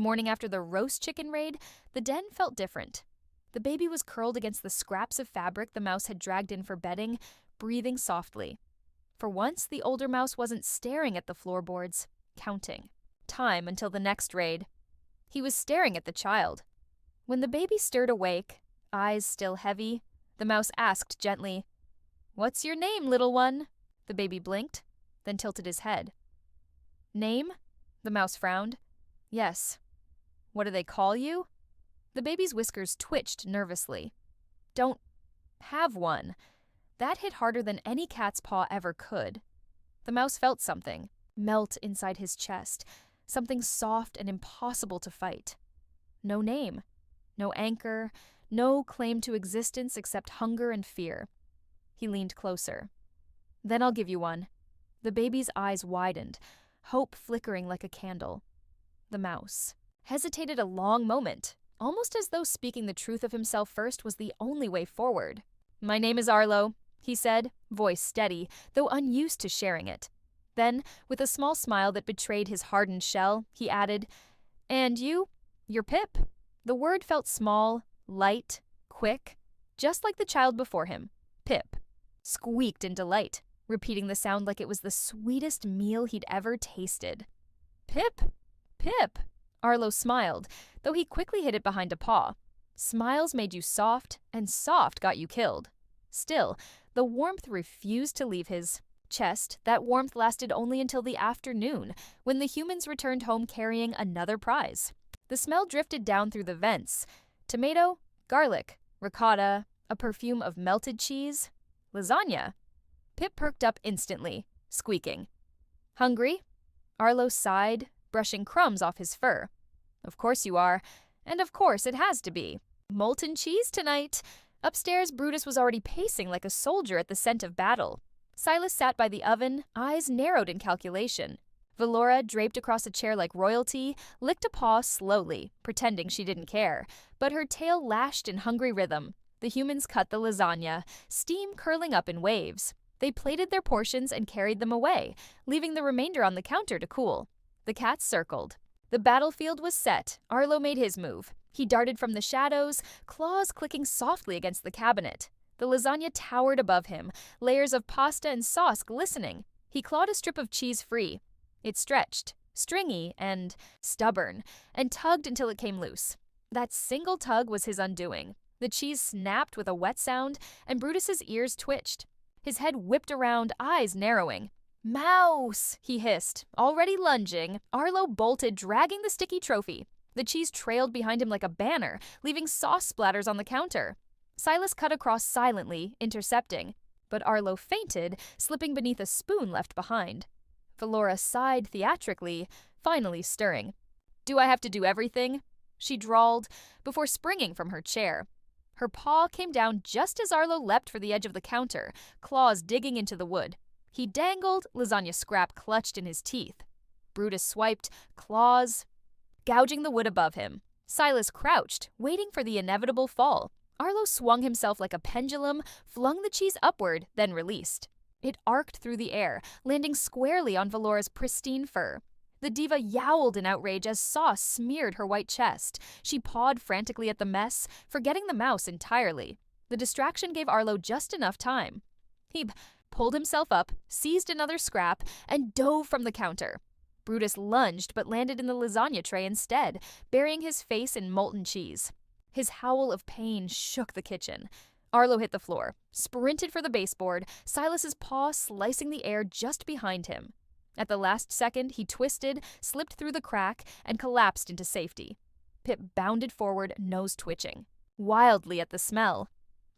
morning after the roast chicken raid, the den felt different. The baby was curled against the scraps of fabric the mouse had dragged in for bedding, breathing softly. For once, the older mouse wasn't staring at the floorboards, counting time until the next raid. He was staring at the child. When the baby stirred awake, eyes still heavy, the mouse asked gently, "What's your name, little one?" The baby blinked, then tilted his head. "Name?" The mouse frowned. "Yes." "What do they call you?" The baby's whiskers twitched nervously. "Don't have one." That hit harder than any cat's paw ever could. The mouse felt something melt inside his chest, something soft and impossible to fight. No name, no anchor, no claim to existence except hunger and fear. He leaned closer. "Then I'll give you one." The baby's eyes widened, hope flickering like a candle. The mouse hesitated a long moment, almost as though speaking the truth of himself first was the only way forward. "My name is Arlo," he said, voice steady, though unused to sharing it. Then, with a small smile that betrayed his hardened shell, he added, "And you? You're Pip." The word felt small, light, quick, just like the child before him. Pip squeaked in delight, repeating the sound like it was the sweetest meal he'd ever tasted. "Pip! Pip!" Arlo smiled, though he quickly hid it behind a paw. Smiles made you soft, and soft got you killed. Still, the warmth refused to leave his chest. That warmth lasted only until the afternoon, when the humans returned home carrying another prize. The smell drifted down through the vents. Tomato, garlic, ricotta, a perfume of melted cheese, lasagna. Pip perked up instantly, squeaking. "Hungry?" Arlo sighed, brushing crumbs off his fur. "Of course you are, and of course it has to be. Molten cheese tonight." Upstairs, Brutus was already pacing like a soldier at the scent of battle. Silas sat by the oven, eyes narrowed in calculation. Velora, draped across a chair like royalty, licked a paw slowly, pretending she didn't care, but her tail lashed in hungry rhythm. The humans cut the lasagna, steam curling up in waves. They plated their portions and carried them away, leaving the remainder on the counter to cool. The cats circled. The battlefield was set. Arlo made his move. He darted from the shadows, claws clicking softly against the cabinet. The lasagna towered above him, layers of pasta and sauce glistening. He clawed a strip of cheese free. It stretched, stringy and stubborn, and tugged until it came loose. That single tug was his undoing. The cheese snapped with a wet sound, and Brutus's ears twitched. His head whipped around, eyes narrowing. "Mouse!" he hissed. Already lunging, Arlo bolted, dragging the sticky trophy. The cheese trailed behind him like a banner, leaving sauce splatters on the counter. Silas cut across silently, intercepting, but Arlo fainted, slipping beneath a spoon left behind. Velora sighed theatrically, finally stirring. "Do I have to do everything?" she drawled, before springing from her chair. Her paw came down just as Arlo leapt for the edge of the counter, claws digging into the wood. He dangled, lasagna scrap clutched in his teeth. Brutus swiped, claws gouging the wood above him. Silas crouched, waiting for the inevitable fall. Arlo swung himself like a pendulum, flung the cheese upward, then released. It arced through the air, landing squarely on Velora's pristine fur. The diva yowled in outrage as sauce smeared her white chest. She pawed frantically at the mess, forgetting the mouse entirely. The distraction gave Arlo just enough time. He pulled himself up, seized another scrap, and dove from the counter. Brutus lunged but landed in the lasagna tray instead, burying his face in molten cheese. His howl of pain shook the kitchen. Arlo hit the floor, sprinted for the baseboard, Silas's paw slicing the air just behind him. At the last second, he twisted, slipped through the crack, and collapsed into safety. Pip bounded forward, nose twitching, wildly at the smell.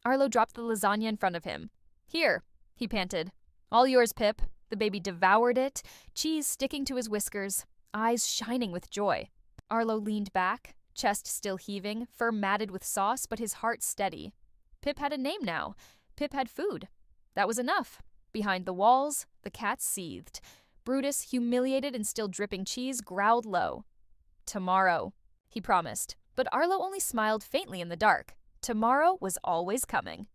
Arlo dropped the lasagna in front of him. "Here," he panted. "All yours, Pip." The baby devoured it, cheese sticking to his whiskers, eyes shining with joy. Arlo leaned back, chest still heaving, fur matted with sauce, but his heart steady. Pip had a name now. Pip had food. That was enough. Behind the walls, the cats seethed. Brutus, humiliated and still dripping cheese, growled low. "Tomorrow," he promised, but Arlo only smiled faintly in the dark. Tomorrow was always coming.